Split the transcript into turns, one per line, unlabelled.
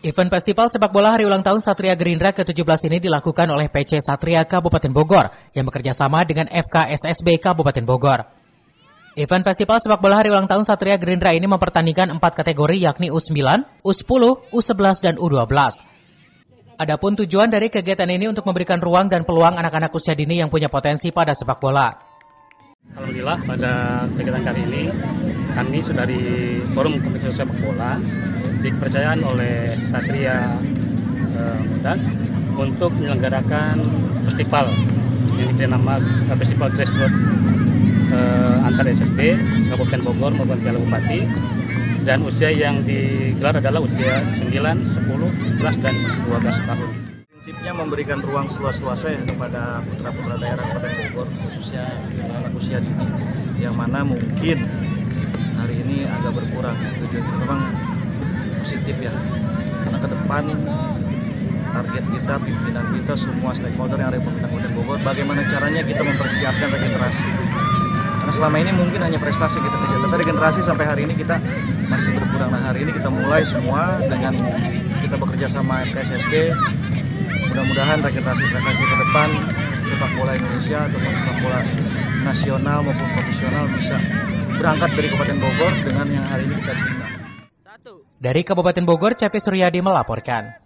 Event festival sepak bola hari ulang tahun Satria Gerindra ke-17 ini dilakukan oleh PC Satria Kabupaten Bogor yang bekerja sama dengan FKSSB Kabupaten Bogor. Event festival sepak bola hari ulang tahun Satria Gerindra ini mempertandingkan 4 kategori yakni U9, U10, U11, dan U12. Adapun tujuan dari kegiatan ini untuk memberikan ruang dan peluang anak-anak usia dini yang punya potensi pada sepak bola.
Alhamdulillah pada kegiatan kali ini kami sudah di Forum Kompetisi Sepak Bola dipercayaan oleh Satria Muda untuk menyelenggarakan festival yang diberi nama Festival Grassroots antar SSB Kabupaten Bogor maupun Piala Bupati, dan usia yang digelar adalah usia 9, 10, 11, dan 12 tahun.
Prinsipnya memberikan ruang seluas-luasnya kepada putra-putra daerah Kabupaten Bogor, khususnya anak usia dini, yang mana mungkin hari ini agak berkurang. Tujuan memang positif ya, karena ke depan target kita, pimpinan kita, semua stakeholder yang ada di Kabupaten Bogor, bagaimana caranya kita mempersiapkan regenerasi. Karena selama ini mungkin hanya prestasi kita kejar, tapi regenerasi sampai hari ini kita masih berkurang. Nah, hari ini kita mulai semua dengan kita bekerja sama FKSSB. Mudah-mudahan regenerasi ke depan sepak bola Indonesia ataupun sepak bola nasional maupun profesional bisa berangkat dari Kabupaten Bogor dengan yang hari ini kita bina.
Dari Kabupaten Bogor, Cevi Suryadi melaporkan.